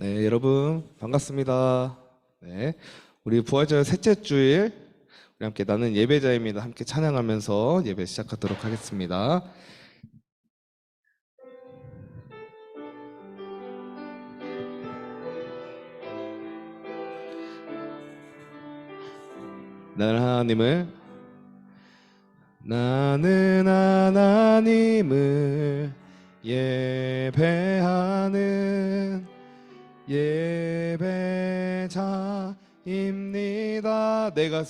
네, 여러분 반갑습니다. 네, 우리 부활절 셋째 주일 우리 함께 나는 예배자입니다. 함께 찬양하면서 예배 시작하도록 하겠습니다. 나는 하나님을 예배하는 예배자입니다. 내가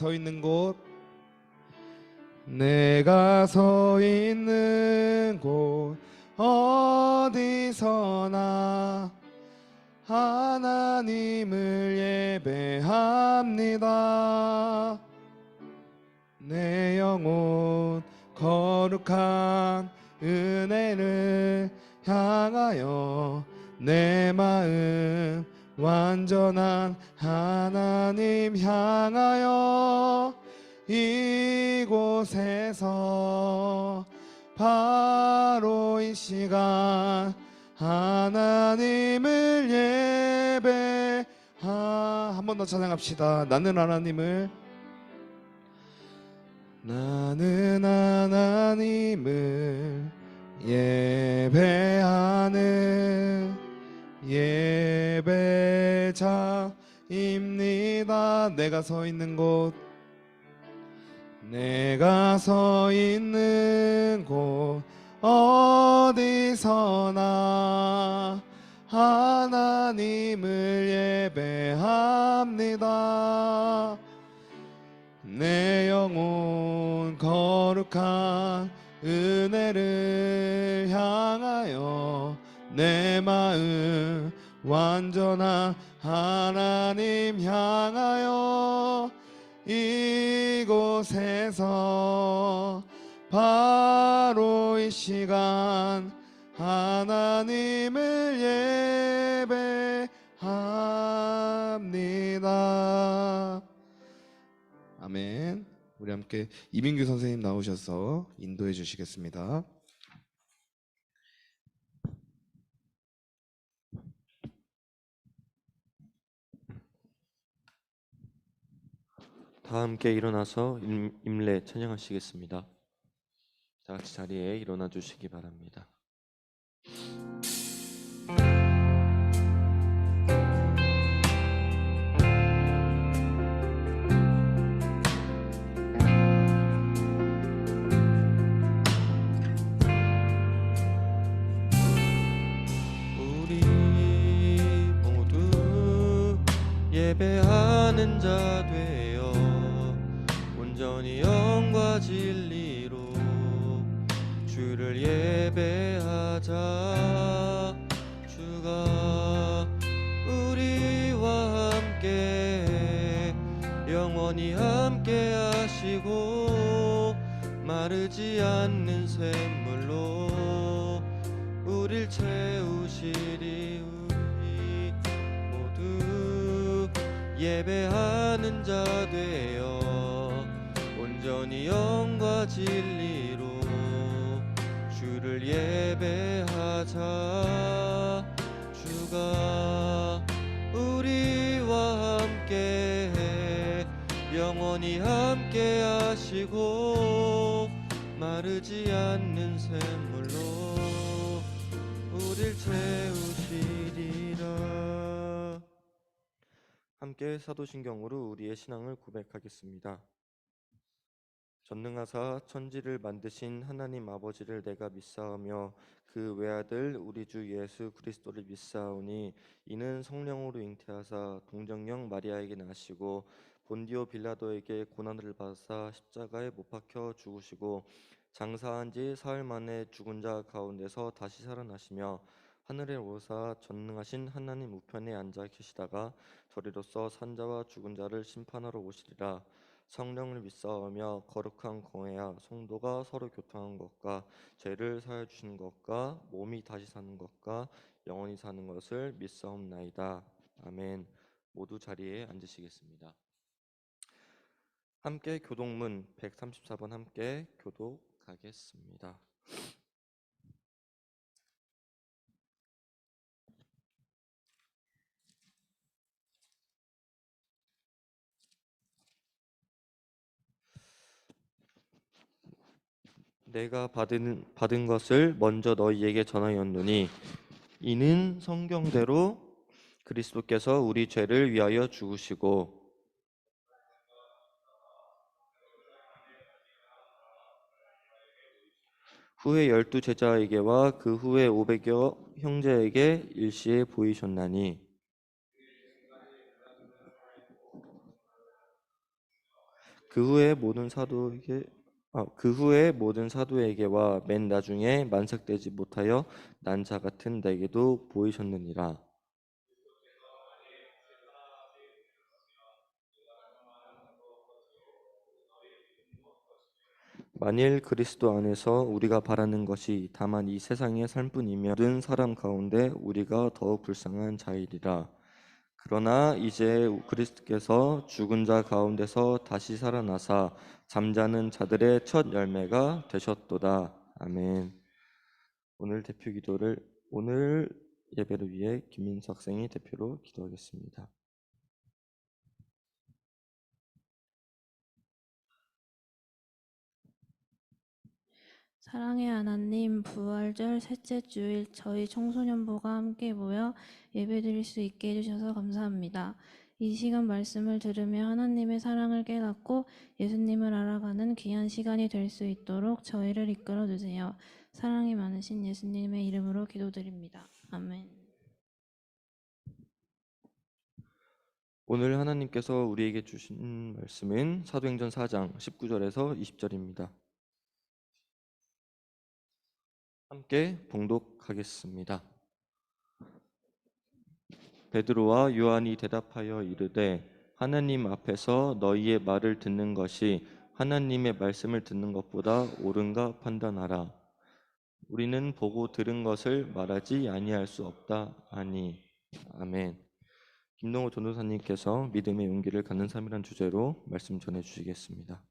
서 있는 곳 어디서나 하나님을 예배합니다. 내 영혼 거룩한 은혜를 향하여 내 마음 완전한 하나님 향하여 이곳에서 바로 이 시간 하나님을 한 번 더 찬양합시다. 나는 하나님을 예배하는 예배자입니다. 내가 서 있는 곳 어디서나 하나님을 예배합니다. 내 영혼 거룩한 은혜를 향하여 내 마음 완전한 하나님 향하여 이곳에서 바로 이 시간 하나님을 예배합니다. 아멘. 우리 함께 이민규 선생님 나오셔서 인도해 주시겠습니다. 다 함께 일어나서 임례 찬양하시겠습니다. 다 같이 자리에 일어나 주시기 바랍니다. 우리 모두 예배하는 자 되어 온전히 영과 진리로 주를 예배하자. 주가 우리와 함께 영원히 함께 하시고 마르지 않는 샘물로 우릴 채우시리. 우리 모두 예배하는 자 되어 온전히 영과 진리로 주를 예배하자. 주가 우리와 함께 영원히 함께 하시고 마르지 않는 샘물로 우릴 채우시리라. 함께 사도신경으로 우리의 신앙을 고백하겠습니다. 전능하사 천지를 만드신 하나님 아버지를 내가 믿사오며 그 외아들 우리 주 예수 그리스도를 믿사오니 이는 성령으로 잉태하사 동정녀 마리아에게 나시고 본디오 빌라도에게 고난을 받으사 십자가에 못 박혀 죽으시고 장사한 지 사흘 만에 죽은 자 가운데서 다시 살아나시며 하늘에 오르사 전능하신 하나님 우편에 앉아 계시다가 저리로서 산자와 죽은 자를 심판하러 오시리라. 성령을 믿사오며 거룩한 공회와 성도가 서로 교통한 것과 죄를 사하여 주시는 것과 몸이 다시 사는 것과 영원히 사는 것을 믿사옵나이다. 아멘. 모두 자리에 앉으시겠습니다. 함께 교독문 134번 함께 교독하겠습니다. 내가 받은 것을 먼저 너희에게 전하였노니 이는 성경대로 그리스도께서 우리 죄를 위하여 죽으시고 후에 12제자에게와 그 후에 500여 형제에게 일시에 보이셨나니 그 후에 모든 사도에게와 맨 나중에 만삭되지 못하여 난 자 같은 내게도 보이셨느니라. 만일 그리스도 안에서 우리가 바라는 것이 다만 이 세상의 삶뿐이면 모든 사람 가운데 우리가 더욱 불쌍한 자이리라. 그러나 이제 그리스도께서 죽은 자 가운데서 다시 살아나사 잠자는 자들의 첫 열매가 되셨도다. 아멘. 오늘 예배를 위해 김민수 학생이 대표로 기도하겠습니다. 사랑의 하나님, 부활절 셋째 주일 저희 청소년부가 함께 모여 예배드릴 수 있게 해주셔서 감사합니다. 이 시간 말씀을 들으며 하나님의 사랑을 깨닫고 예수님을 알아가는 귀한 시간이 될 수 있도록 저희를 이끌어 주세요. 사랑이 많으신 예수님의 이름으로 기도드립니다. 아멘. 오늘 하나님께서 우리에게 주신 말씀은 사도행전 4장 19절에서 20절입니다. 함께 봉독하겠습니다. 베드로와 요한이 대답하여 이르되 하나님 앞에서 너희의 말을 듣는 것이 하나님의 말씀을 듣는 것보다 옳은가 판단하라. 우리는 보고 들은 것을 말하지 아니할 수 없다 하니. 아멘. 김동호 전도사님께서 믿음의 용기를 갖는 삶이란 주제로 말씀 전해 주시겠습니다.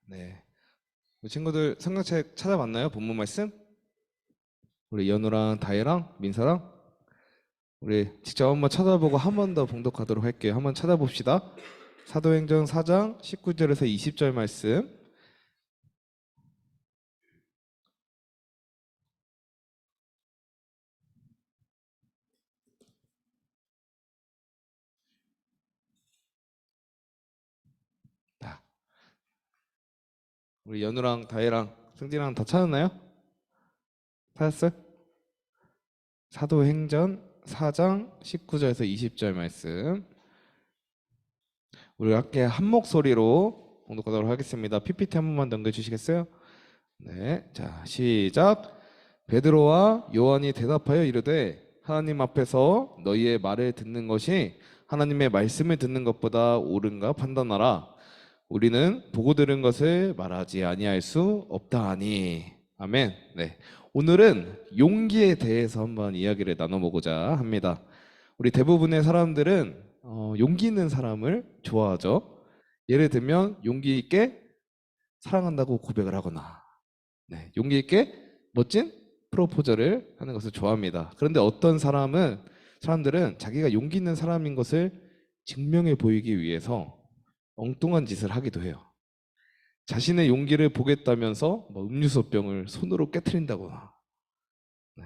네. 우리 친구들 성경책 찾아봤나요? 본문 말씀? 우리 연우랑 다혜랑 민서랑 우리 직접 한번 찾아보고 한 번 더 봉독하도록 할게요. 한번 찾아봅시다. 사도행전 4장 19절에서 20절 말씀. 자, 우리 연우랑 다혜랑 승진이랑 다 찾았나요? 찾았어요? 사도행전 4장 19절에서 20절 말씀. 우리 함께 한 목소리로 봉독하도록 하겠습니다. PPT 한 번만 넘겨주시겠어요? 네, 자 시작. 베드로와 요한이 대답하여 이르되 하나님 앞에서 너희의 말을 듣는 것이 하나님의 말씀을 듣는 것보다 옳은가 판단하라. 우리는 보고 들은 것을 말하지 아니할 수 없다 하니. 아멘. 네, 오늘은 용기에 대해서 한번 이야기를 나눠보고자 합니다. 우리 대부분의 사람들은 용기 있는 사람을 좋아하죠. 예를 들면 용기 있게 사랑한다고 고백을 하거나, 네, 용기 있게 멋진 프로포즈를 하는 것을 좋아합니다. 그런데 어떤 사람들은 자기가 용기 있는 사람인 것을 증명해 보이기 위해서 엉뚱한 짓을 하기도 해요. 자신의 용기를 보겠다면서 음료수 병을 손으로 깨트린다거나, 네,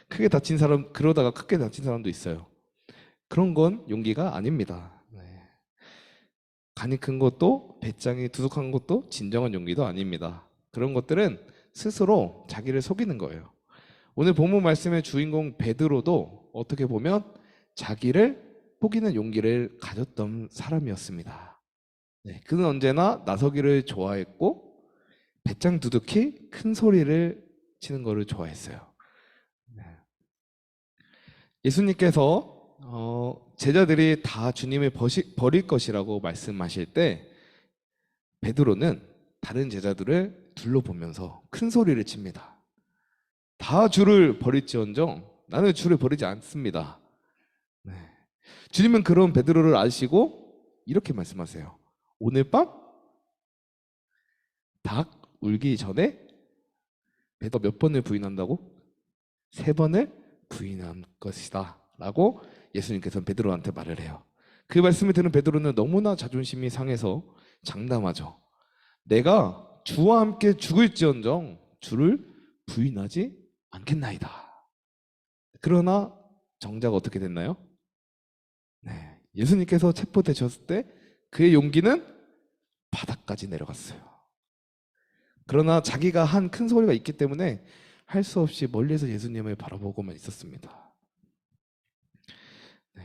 그러다가 크게 다친 사람도 있어요. 그런 건 용기가 아닙니다. 네. 간이 큰 것도 배짱이 두둑한 것도 진정한 용기도 아닙니다. 그런 것들은 스스로 자기를 속이는 거예요. 오늘 본문 말씀의 주인공 베드로도 어떻게 보면 자기를 속이는 용기를 가졌던 사람이었습니다. 네, 그는 언제나 나서기를 좋아했고 배짱 두둑히 큰 소리를 치는 것을 좋아했어요. 네. 예수님께서 제자들이 다 주님을 버릴 것이라고 말씀하실 때 베드로는 다른 제자들을 둘러보면서 큰 소리를 칩니다. 다 주를 버릴지언정 나는 주를 버리지 않습니다. 네. 주님은 그런 베드로를 아시고 이렇게 말씀하세요. 오늘 밤 닭 울기 전에 베드로 몇 번을 부인한다고? 3번을 부인한 것이다 라고 예수님께서는 베드로한테 말을 해요. 그 말씀을 들은 베드로는 너무나 자존심이 상해서 장담하죠. 내가 주와 함께 죽을지언정 주를 부인하지 않겠나이다. 그러나 정작 어떻게 됐나요? 네, 예수님께서 체포되셨을 때 그의 용기는 바닥까지 내려갔어요. 그러나 자기가 한 큰 소리가 있기 때문에 할 수 없이 멀리서 예수님을 바라보고만 있었습니다. 네.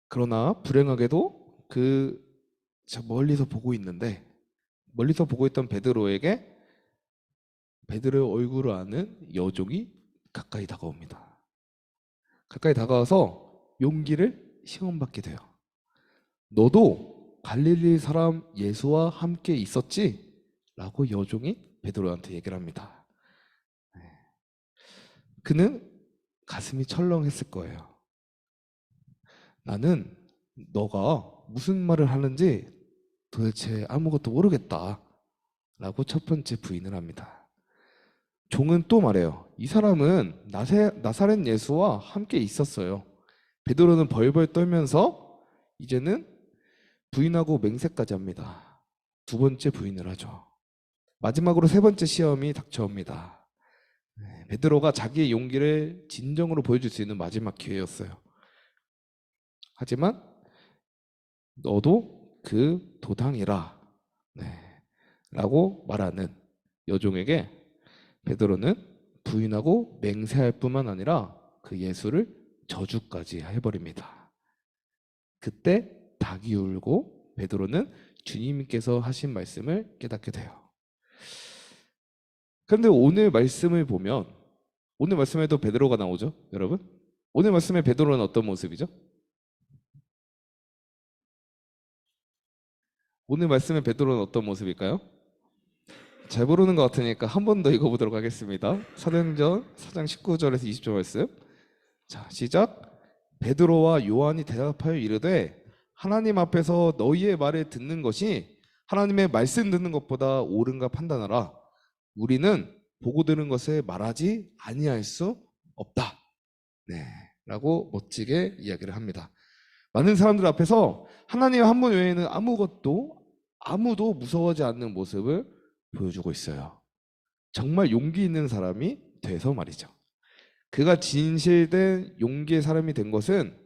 그러나 불행하게도 저 멀리서 보고 있는데 멀리서 보고 있던 베드로에게 베드로의 얼굴을 아는 여종이 가까이 다가옵니다. 가까이 다가와서 용기를 시험받게 돼요. 너도 갈릴리 사람 예수와 함께 있었지? 라고 여종이 베드로한테 얘기를 합니다. 그는 가슴이 철렁했을 거예요. 나는 너가 무슨 말을 하는지 도대체 아무것도 모르겠다 라고 첫 번째 부인을 합니다. 종은 또 말해요. 이 사람은 나사렛 예수와 함께 있었어요. 베드로는 벌벌 떨면서 이제는 부인하고 맹세까지 합니다. 두 번째 부인을 하죠. 마지막으로 세 번째 시험이 닥쳐옵니다. 베드로가 자기의 용기를 진정으로 보여줄 수 있는 마지막 기회였어요. 하지만 너도 그 도당이라 라고 말하는 여종에게 베드로는 부인하고 맹세할 뿐만 아니라 그 예수를 저주까지 해버립니다. 그때 닭이 울고 베드로는 주님께서 하신 말씀을 깨닫게 돼요. 그런데 오늘 말씀을 보면 오늘 말씀에도 베드로가 나오죠, 여러분? 오늘 말씀의 베드로는 어떤 모습이죠? 오늘 말씀의 베드로는 어떤 모습일까요? 잘 모르는 것 같으니까 한 번 더 읽어보도록 하겠습니다. 사도행전 4장 19절에서 20절 말씀. 자, 시작. 베드로와 요한이 대답하여 이르되 하나님 앞에서 너희의 말을 듣는 것이 하나님의 말씀 듣는 것보다 옳은가 판단하라. 우리는 보고 들은 것을 말하지 아니할 수 없다. 라고 멋지게 이야기를 합니다. 많은 사람들 앞에서 하나님 한 분 외에는 아무도 무서워하지 않는 모습을 보여주고 있어요. 정말 용기 있는 사람이 돼서 말이죠. 그가 진실된 용기의 사람이 된 것은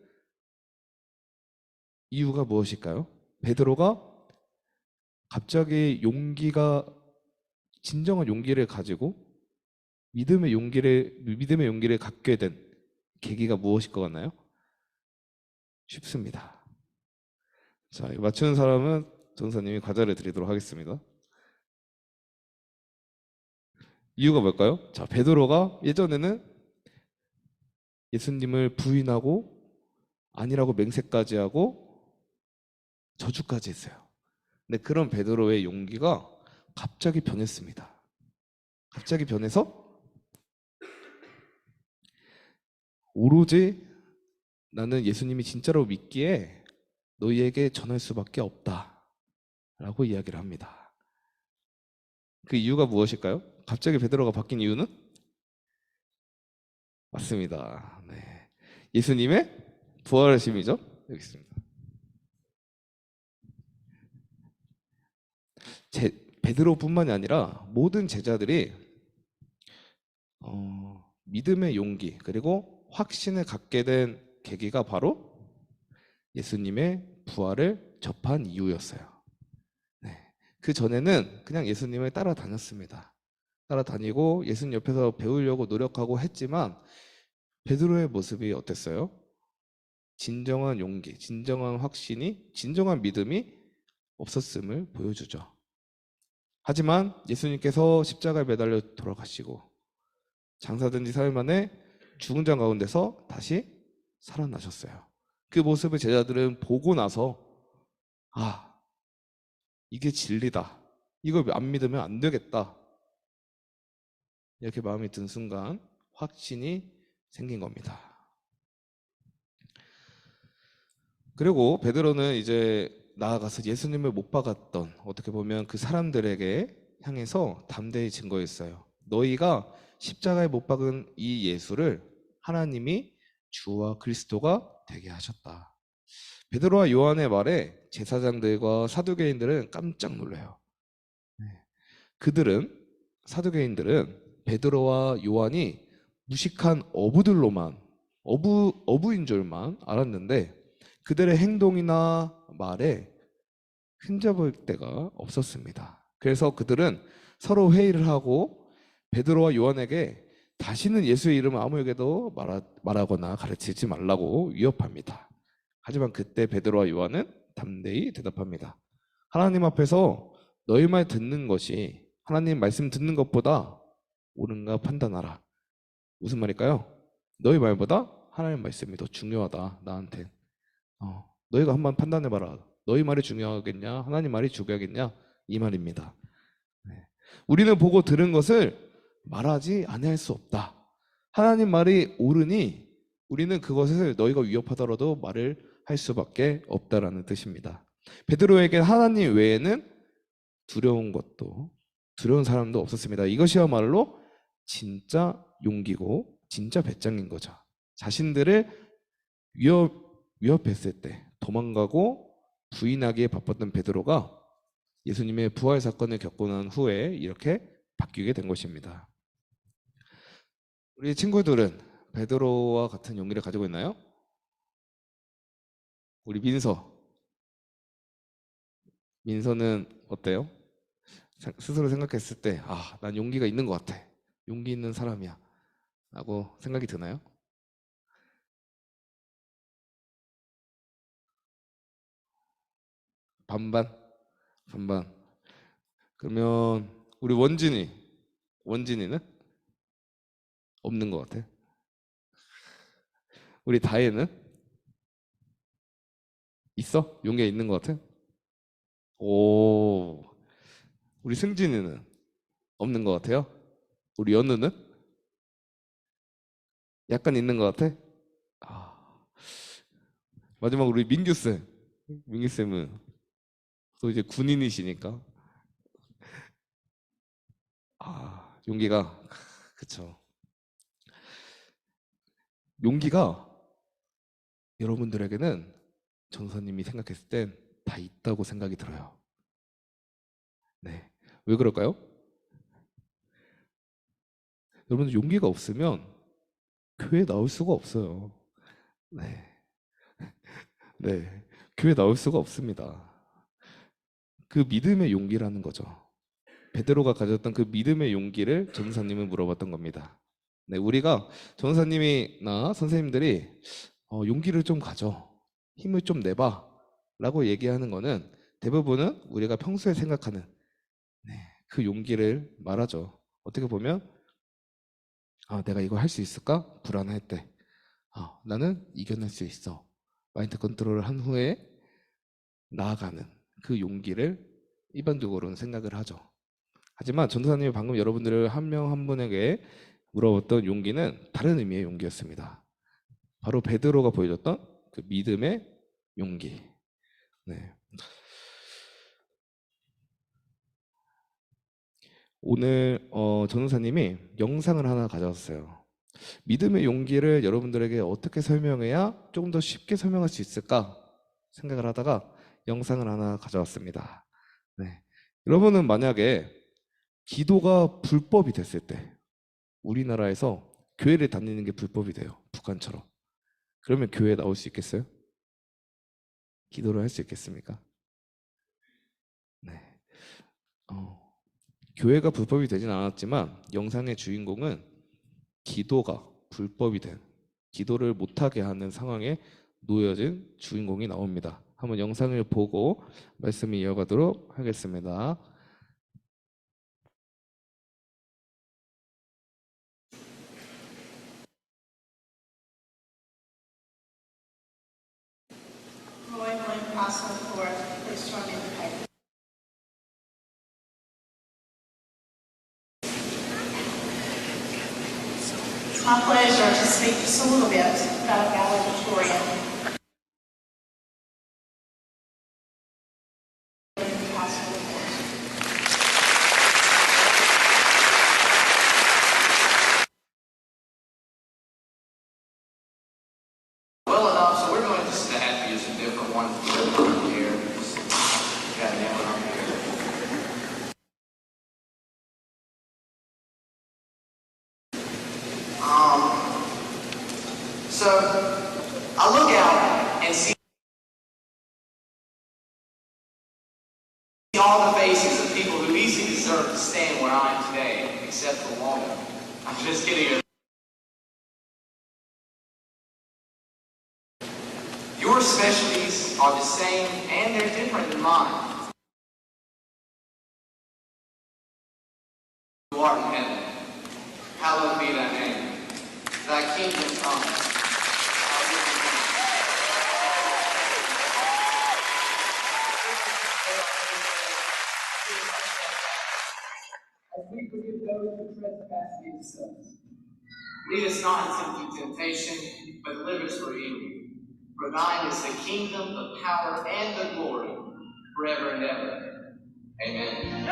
이유가 무엇일까요? 베드로가 갑자기 진정한 용기를 가지고 믿음의 용기를 갖게 된 계기가 무엇일 것 같나요? 쉽습니다. 자, 이거 맞추는 사람은 전사님이 과자를 드리도록 하겠습니다. 이유가 뭘까요? 자, 베드로가 예전에는 예수님을 부인하고 아니라고 맹세까지 하고 저주까지 했어요. 근데 그런 베드로의 용기가 갑자기 변했습니다. 갑자기 변해서 오로지 나는 예수님이 진짜로 믿기에 너희에게 전할 수밖에 없다 라고 이야기를 합니다. 그 이유가 무엇일까요? 갑자기 베드로가 바뀐 이유는? 맞습니다. 예수님의 부활하심이죠. 여기 있습니다. 베드로뿐만이 아니라 모든 제자들이 믿음의 용기 그리고 확신을 갖게 된 계기가 바로 예수님의 부활을 접한 이유였어요. 그 전에는 그냥 예수님을 따라다녔습니다. 따라다니고 예수님 옆에서 배우려고 노력하고 했지만 베드로의 모습이 어땠어요? 진정한 용기, 진정한 확신이, 진정한 믿음이 없었음을 보여주죠. 하지만 예수님께서 십자가에 매달려 돌아가시고 장사된 지 4일 만에 죽은 자 가운데서 다시 살아나셨어요. 그 모습을 제자들은 보고 나서 이게 진리다. 이걸 안 믿으면 안 되겠다. 이렇게 마음이 든 순간 확신이 생긴 겁니다. 그리고 베드로는 이제 나아가서 예수님을 못 박았던 어떻게 보면 그 사람들에게 향해서 담대히 증거했어요. 너희가 십자가에 못 박은 이 예수를 하나님이 주와 그리스도가 되게 하셨다. 베드로와 요한의 말에 제사장들과 사두개인들은 깜짝 놀라요. 네. 사두개인들은 베드로와 요한이 무식한 어부인 줄만 알았는데 그들의 행동이나 말에 흠잡을 데가 없었습니다. 그래서 그들은 서로 회의를 하고 베드로와 요한에게 다시는 예수의 이름을 아무에게도 말하거나 가르치지 말라고 위협합니다. 하지만 그때 베드로와 요한은 담대히 대답합니다. 하나님 앞에서 너희 말 듣는 것이 하나님 말씀 듣는 것보다 옳은가 판단하라. 무슨 말일까요? 너희 말보다 하나님 말씀이 더 중요하다. 나한테. 너희가 한번 판단해봐라. 너희 말이 중요하겠냐? 하나님 말이 중요하겠냐? 이 말입니다. 네. 우리는 보고 들은 것을 말하지 아니할 수 없다. 하나님 말이 옳으니 우리는 그것을 너희가 위협하더라도 말을 할 수밖에 없다라는 뜻입니다. 베드로에게 하나님 외에는 두려운 사람도 없었습니다. 이것이야말로 진짜 용기고 진짜 배짱인 거죠. 자신들을 위협했을 때 도망가고 부인하기에 바빴던 베드로가 예수님의 부활 사건을 겪고 난 후에 이렇게 바뀌게 된 것입니다. 우리 친구들은 베드로와 같은 용기를 가지고 있나요? 우리 민서는 어때요? 스스로 생각했을 때, 난 용기가 있는 것 같아. 용기 있는 사람이야. 라고 생각이 드나요? 반반? 그러면 우리 원진이는 없는 것 같아. 우리 다혜는 있어? 용기가 있는 것 같아? 오, 우리 승진이는 없는 것 같아요? 우리 연우는 약간 있는 것 같아? 마지막 우리 민규쌤은 또 이제 군인이시니까 용기가 그쵸. 용기가 여러분들에게는 전사님이 생각했을 땐 다 있다고 생각이 들어요. 네, 왜 그럴까요? 여러분들 용기가 없으면 교회 나올 수가 없어요. 네, 교회 나올 수가 없습니다. 그 믿음의 용기라는 거죠. 베드로가 가졌던 그 믿음의 용기를 전사님은 물어봤던 겁니다. 네, 우리가 전사님이나 선생님들이 용기를 좀 가져, 힘을 좀 내봐 라고 얘기하는 거는 대부분은 우리가 평소에 생각하는 그 용기를 말하죠. 어떻게 보면 내가 이거 할 수 있을까? 불안할 때 나는 이겨낼 수 있어. 마인드 컨트롤을 한 후에 나아가는 그 용기를 일반적으로는 생각을 하죠. 하지만 전도사님이 방금 여러분들을 한 명 한 분에게 물어봤던 용기는 다른 의미의 용기였습니다. 바로 베드로가 보여줬던 그 믿음의 용기. 네. 오늘 전도사님이 영상을 하나 가져왔어요. 믿음의 용기를 여러분들에게 어떻게 설명해야 조금 더 쉽게 설명할 수 있을까 생각을 하다가 영상을 하나 가져왔습니다. 네. 여러분은 만약에 기도가 불법이 됐을 때 우리나라에서 교회를 다니는 게 불법이 돼요. 북한처럼. 그러면 교회에 나올 수 있겠어요? 기도를 할 수 있겠습니까? 네. 교회가 불법이 되진 않았지만 영상의 주인공은 기도가 불법이 된, 기도를 못하게 하는 상황에 놓여진 주인공이 나옵니다. 한번 영상을 보고 말씀을 이어가도록 하겠습니다. Roy William Castle for please join me in prayer. It's my pleasure to speak just a little bit about valedictorian. So I look out and see all the faces of people who easily deserve to stand where I am today, except for one. I'm just kidding. Your specialties are the same and they're different than mine. Who art in heaven, hallowed be thy name. Thy kingdom come. Thy will be done. As we forgive those who trespass against us. Lead us not into temptation, but deliver us from evil. For thine is the kingdom, the power, and the glory, forever and ever. Amen.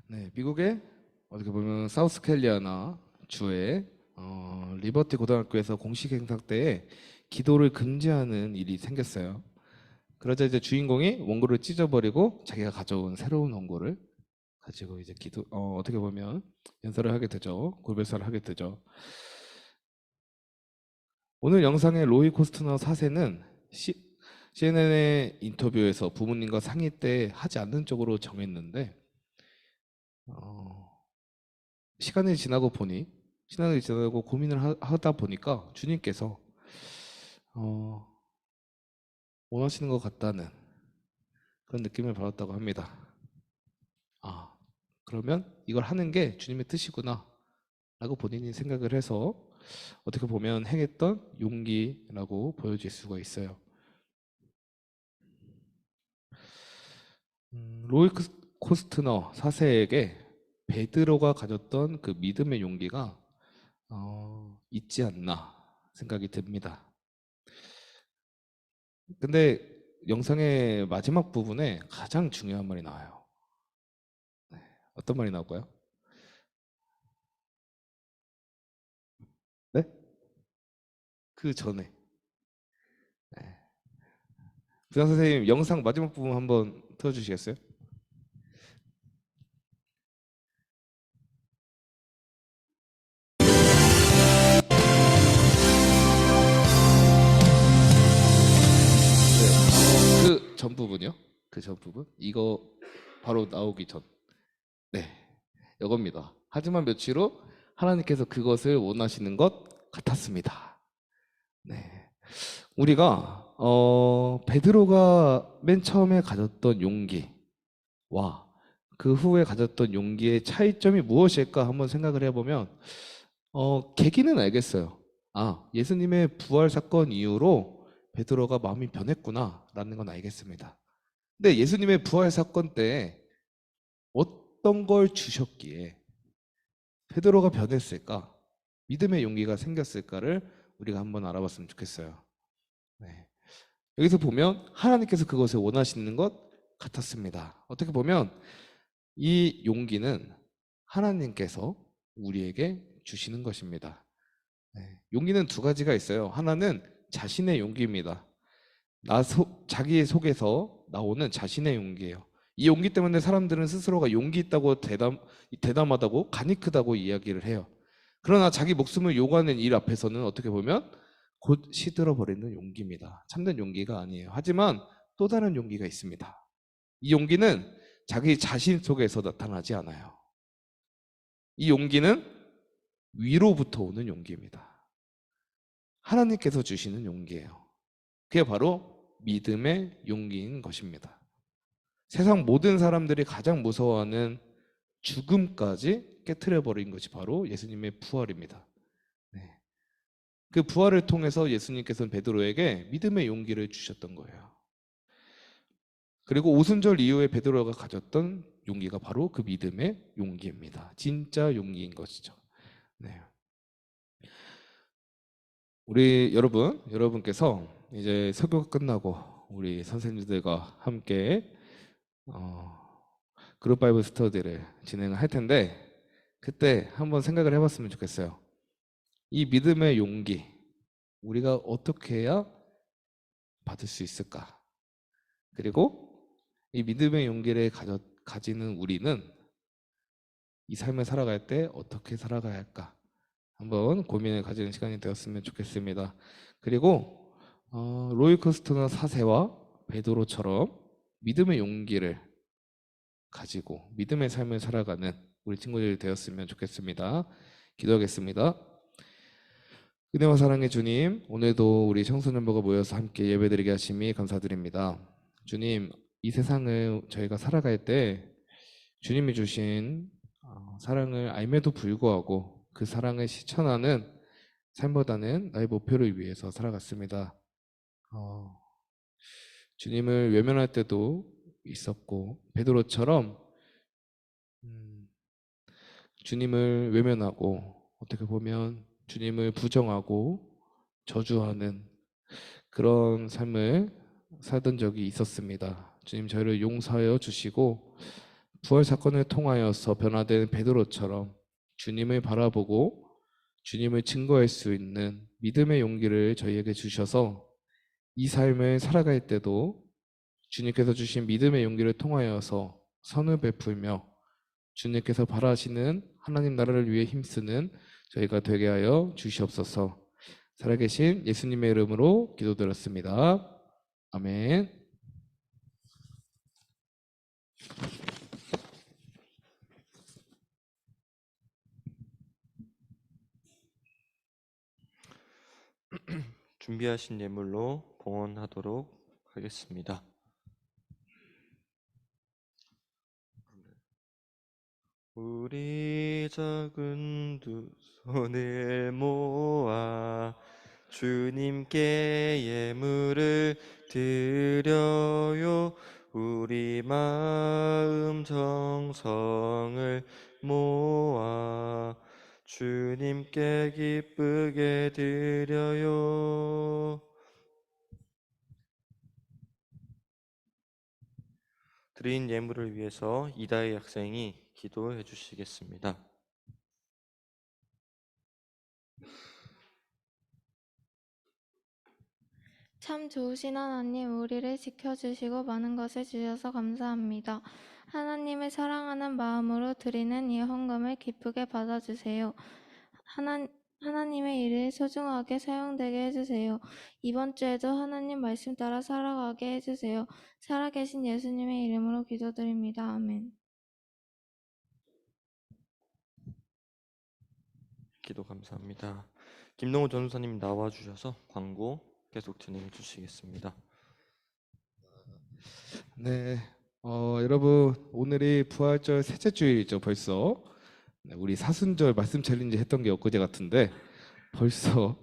네, 미국의 어떻게 보면 사우스캐리아나 주의 리버티 고등학교에서 공식 행사 때에 기도를 금지하는 일이 생겼어요. 그러자 이제 주인공이 원고를 찢어버리고 자기가 가져온 새로운 원고를 가지고 이제 어떻게 보면 연설을 하게 되죠. 고별사를 하게 되죠. 오늘 영상의 로이 코스트너 4세는 CNN의 인터뷰에서 부모님과 상의 때 하지 않는 쪽으로 정했는데 시간이 지나고 고민을 하다 보니까 주님께서 원하시는 것 같다는 그런 느낌을 받았다고 합니다. 그러면 이걸 하는 게 주님의 뜻이구나 라고 본인이 생각을 해서 어떻게 보면 행했던 용기라고 보여질 수가 있어요. 로이 코스트너 4세에게 베드로가 가졌던 그 믿음의 용기가 있지 않나 생각이 듭니다. 근데 영상의 마지막 부분에 가장 중요한 말이 나와요. 네, 어떤 말이 나올까요? 네? 그 전에. 네. 부장 선생님, 영상 마지막 부분 한번 틀어주시겠어요? 그 전 부분이요? 그 전 부분? 이거 바로 나오기 전. 네, 이겁니다. 하지만 며칠 후 하나님께서 그것을 원하시는 것 같았습니다. 네, 우리가 베드로가 맨 처음에 가졌던 용기와 그 후에 가졌던 용기의 차이점이 무엇일까 한번 생각을 해보면 계기는 알겠어요. 예수님의 부활 사건 이후로 베드로가 마음이 변했구나 라는 건 알겠습니다. 근데 예수님의 부활 사건 때 어떤 걸 주셨기에 베드로가 변했을까? 믿음의 용기가 생겼을까를 우리가 한번 알아봤으면 좋겠어요. 네. 여기서 보면 하나님께서 그것을 원하시는 것 같았습니다. 어떻게 보면 이 용기는 하나님께서 우리에게 주시는 것입니다. 네. 용기는 두 가지가 있어요. 하나는 자신의 용기입니다. 자기 속에서 나오는 자신의 용기예요. 이 용기 때문에 사람들은 스스로가 용기 있다고 대담하다고 간이 크다고 이야기를 해요. 그러나 자기 목숨을 요구하는 일 앞에서는 어떻게 보면 곧 시들어버리는 용기입니다. 참된 용기가 아니에요. 하지만 또 다른 용기가 있습니다. 이 용기는 자기 자신 속에서 나타나지 않아요. 이 용기는 위로부터 오는 용기입니다. 하나님께서 주시는 용기예요. 그게 바로 믿음의 용기인 것입니다. 세상 모든 사람들이 가장 무서워하는 죽음까지 깨트려버린 것이 바로 예수님의 부활입니다. 네. 그 부활을 통해서 예수님께서는 베드로에게 믿음의 용기를 주셨던 거예요. 그리고 오순절 이후에 베드로가 가졌던 용기가 바로 그 믿음의 용기입니다. 진짜 용기인 것이죠. 네. 우리 여러분께서 이제 설교가 끝나고 우리 선생님들과 함께 그룹 바이블 스터디를 진행을 할 텐데 그때 한번 생각을 해봤으면 좋겠어요. 이 믿음의 용기 우리가 어떻게 해야 받을 수 있을까? 그리고 이 믿음의 용기를 가지는 우리는 이 삶을 살아갈 때 어떻게 살아가야 할까? 한번 고민을 가지는 시간이 되었으면 좋겠습니다. 그리고 로이 코스터너 4세와 베드로처럼 믿음의 용기를 가지고 믿음의 삶을 살아가는 우리 친구들이 되었으면 좋겠습니다. 기도하겠습니다. 은혜와 사랑의 주님, 오늘도 우리 청소년부가 모여서 함께 예배드리게 하심이 감사드립니다. 주님, 이 세상을 저희가 살아갈 때 주님이 주신 사랑을 알매도 불구하고 그 사랑을 실천하는 삶보다는 나의 목표를 위해서 살아갔습니다. 주님을 외면할 때도 있었고 베드로처럼 주님을 외면하고 어떻게 보면 주님을 부정하고 저주하는 그런 삶을 살던 적이 있었습니다. 주님 저희를 용서하여 주시고 부활 사건을 통하여서 변화된 베드로처럼 주님을 바라보고 주님을 증거할 수 있는 믿음의 용기를 저희에게 주셔서 이 삶을 살아갈 때도 주님께서 주신 믿음의 용기를 통하여서 선을 베풀며 주님께서 바라시는 하나님 나라를 위해 힘쓰는 저희가 되게 하여 주시옵소서. 살아계신 예수님의 이름으로 기도드렸습니다. 아멘. 준비하신 예물로 봉헌하도록 하겠습니다. 우리 작은 두 손을 모아 주님께 예물을 드려요. 우리 마음 정성을 모아 주님께 기쁘게 드려요. 드린 예물을 위해서 이다희 학생이 기도해 주시겠습니다. 참 좋으신 하나님, 우리를 지켜주시고 많은 것을 주셔서 감사합니다. 하나님을 사랑하는 마음으로 드리는 이 헌금을 기쁘게 받아주세요. 하나님의 일을 소중하게 사용되게 해주세요. 이번 주에도 하나님 말씀 따라 살아가게 해주세요. 살아계신 예수님의 이름으로 기도드립니다. 아멘. 기도 감사합니다. 김동우 전도사님 나와주셔서 광고 계속 진행해 주시겠습니다. 네, 여러분 오늘이 부활절 셋째 주일이죠. 벌써 우리 사순절 말씀 챌린지 했던 게 엊그제 같은데 벌써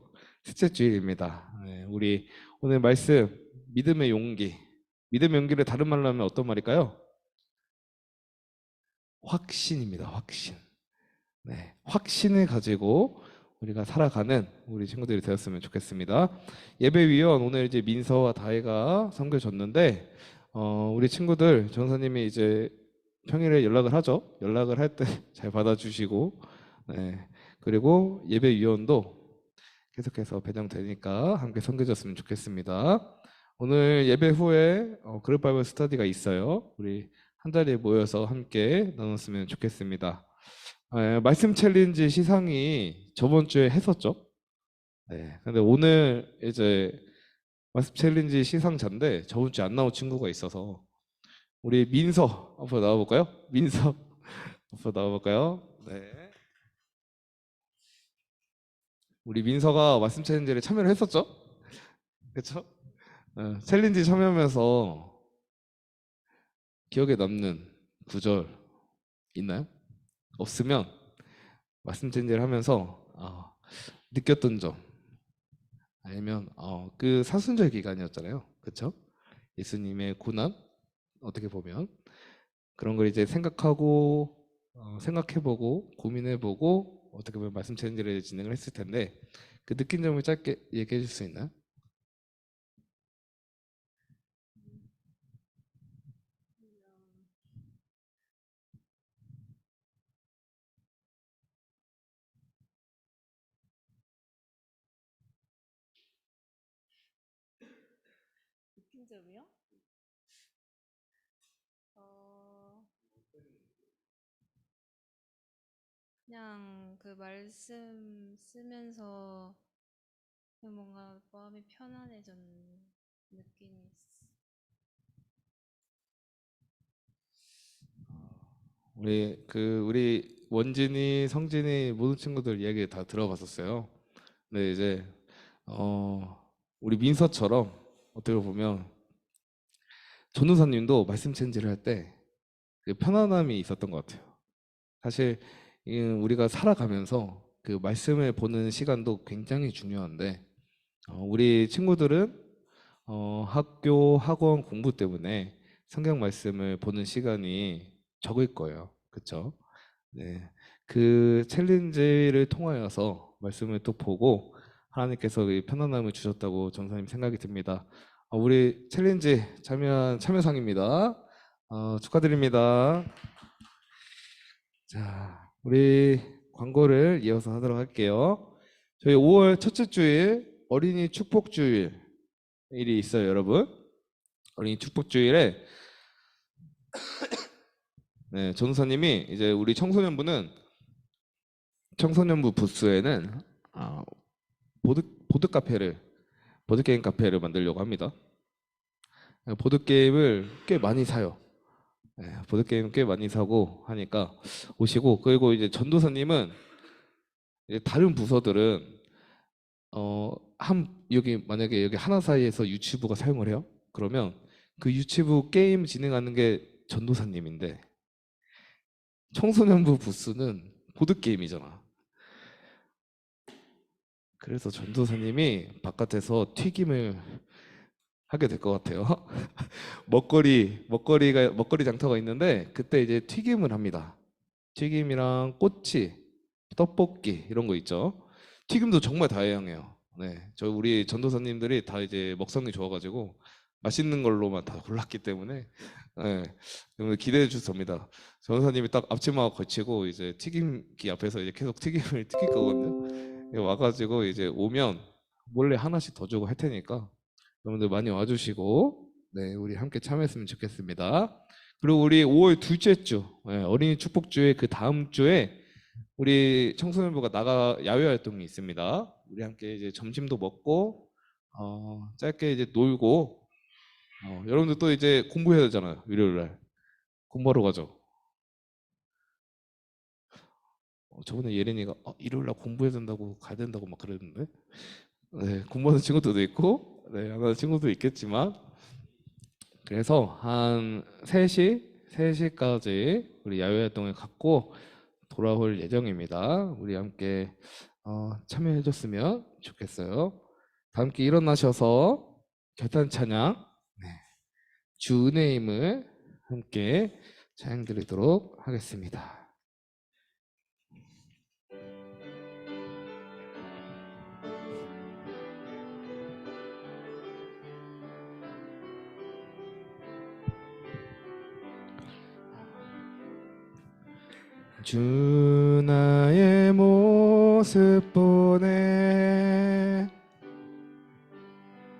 셋째 주일입니다. 네, 우리 오늘 말씀 믿음의 용기, 믿음의 용기를 다른 말로 하면 어떤 말일까요? 확신입니다. 확신. 네, 확신을 가지고 우리가 살아가는 우리 친구들이 되었으면 좋겠습니다. 예배위원 오늘 이제 민서와 다혜가 섬겨줬는데 우리 친구들 전사님이 이제 평일에 연락을 하죠. 연락을 할 때 잘 받아주시고 네, 그리고 예배위원도 계속해서 배정되니까 함께 섬겨줬으면 좋겠습니다. 오늘 예배 후에 그룹 바이블 스터디가 있어요. 우리 한 자리에 모여서 함께 나눴으면 좋겠습니다. 말씀 챌린지 시상이 저번 주에 했었죠. 네. 근데 오늘 이제 말씀 챌린지 시상자인데 저번 주에 안 나온 친구가 있어서 우리 민서 앞으로 나와볼까요? 민서 앞으로 나와볼까요? 네. 우리 민서가 말씀 챌린지에 참여를 했었죠? 그렇죠? 챌린지 참여하면서 기억에 남는 구절 있나요? 없으면 말씀 챌린지를 하면서 느꼈던 점 아니면 그 사순절 기간이었잖아요. 그렇죠? 예수님의 고난 어떻게 보면 그런 걸 이제 생각하고 생각해보고 고민해보고 어떻게 보면 말씀 챌린지를 진행을 했을 텐데 그 느낀 점을 짧게 얘기해 줄 수 있나요? 느낀 점이요? 그냥 그 말씀 쓰면서 뭔가 마음이 편안해졌는 느낌이 있어. 우리 원진이, 성진이 모든 친구들 이야기 다 들어봤었어요. 근데 이제 우리 민서처럼 어떻게 보면 전도사님도 말씀 챌린지를 할 때 그 편안함이 있었던 것 같아요. 사실 우리가 살아가면서 그 말씀을 보는 시간도 굉장히 중요한데 우리 친구들은 학교, 학원 공부 때문에 성경 말씀을 보는 시간이 적을 거예요. 그렇죠? 네. 그 챌린지를 통하여서 말씀을 또 보고 하나님께서 이 편안함을 주셨다고 전사님 생각이 듭니다. 우리 챌린지 참여한 참여상입니다. 축하드립니다. 자, 우리 광고를 이어서 하도록 할게요. 저희 5월 첫째 주일 어린이 축복주일이 있어요, 여러분. 어린이 축복주일에 네, 전도사님이 이제 우리 청소년부 부스에는 보드게임 카페를 만들려고 합니다. 보드게임을 꽤 많이 사요. 네, 보드게임 꽤 많이 사고 하니까 오시고, 그리고 이제 전도사님은 이제 다른 부서들은 만약에 여기 하나 사이에서 유치부가 사용을 해요. 그러면 그 유치부 게임 진행하는 게 전도사님인데 청소년부 부스는 보드게임이잖아. 그래서 전도사님이 바깥에서 튀김을 하게 될 것 같아요. 먹거리 장터가 있는데 그때 이제 튀김을 합니다. 튀김이랑 꼬치, 떡볶이 이런 거 있죠. 튀김도 정말 다양해요. 네, 우리 전도사님들이 다 이제 먹성이 좋아가지고 맛있는 걸로만 다 골랐기 때문에 네, 기대해 주십니다. 전도사님이 딱 앞치마 걸치고 이제 튀김기 앞에서 이제 계속 튀김을 튀길 거거든요. 와가지고 이제 오면 몰래 하나씩 더 주고 할 테니까 여러분들 많이 와주시고 네, 우리 함께 참여했으면 좋겠습니다. 그리고 우리 5월 둘째 주 어린이 축복주의 그 다음 주에 우리 청소년부가 야외 활동이 있습니다. 우리 함께 이제 점심도 먹고 짧게 이제 놀고 여러분들 또 이제 공부해야 되잖아요. 일요일 날 공부하러 가죠. 저번에 예린이가 일요일 날 공부해야 된다고 가야 된다고 막 그랬는데 네, 공부하는 친구들도 있고 네, 안 하는 친구도 있겠지만 그래서 한 3시까지 우리 야외 활동을 갖고 돌아올 예정입니다. 우리 함께 참여해 줬으면 좋겠어요. 다 함께 일어나셔서 결단 찬양 주 은혜임을 함께 찬양 드리도록 하겠습니다. 주 나의 모습 보네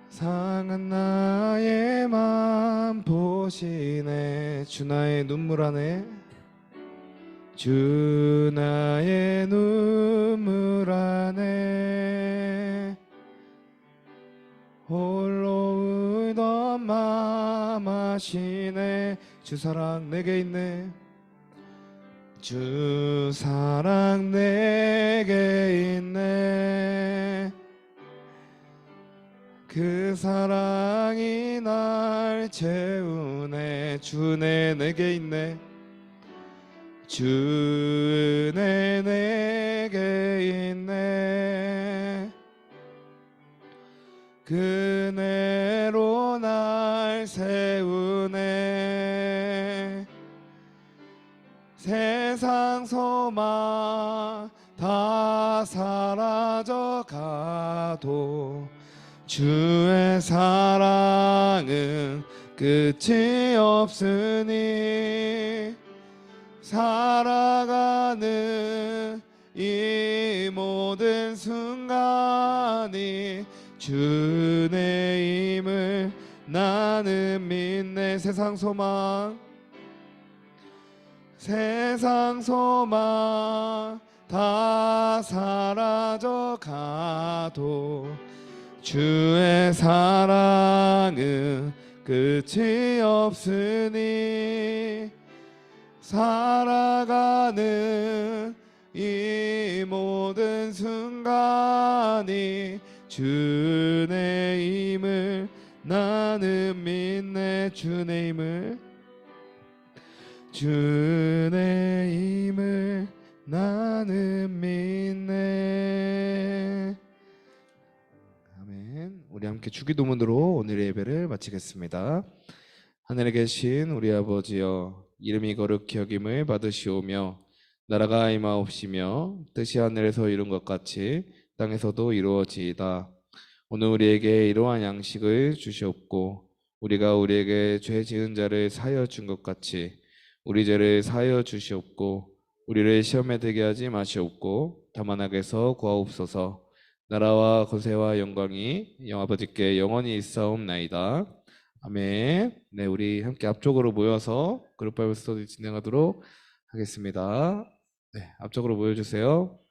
상한 나의 맘 보시네 안에 주 나의 눈물 안에 주 나의 눈물 안에 홀로 울던 맘 아시네 주 사랑 내게 있네 주 사랑 내게 있네 그 사랑이 날 채우네 주네 내게 있네 주네 내게 있네 그네로 날 세우네 세상 소망 다 사라져 가도 주의 사랑은 끝이 없으니 살아가는 이 모든 순간이 주의 힘을 나는 믿네 세상 소망 다 사라져 가도 주의 사랑은 끝이 없으니 살아가는 이 모든 순간이 주의 힘을 나는 믿네 주의 힘을 나는 믿네. 아멘. 우리 함께 주기도문으로 오늘의 예배를 마치겠습니다. 하늘에 계신 우리 아버지여 이름이 거룩히 여김을 받으시오며 나라가 임하옵시며 뜻이 하늘에서 이룬 것 같이 땅에서도 이루어지이다. 오늘 우리에게 이러한 양식을 주시옵고 우리가 우리에게 죄 지은 자를 사하여 준 것 같이 우리 죄를 사하여 주시옵고 우리를 시험에 들게 하지 마시옵고 다만 악에서 구하옵소서. 나라와 권세와 영광이 아버지께 영원히 있사옵나이다. 아멘. 네, 우리 함께 앞쪽으로 모여서 그룹 바이블 스터디 진행하도록 하겠습니다. 네, 앞쪽으로 모여주세요.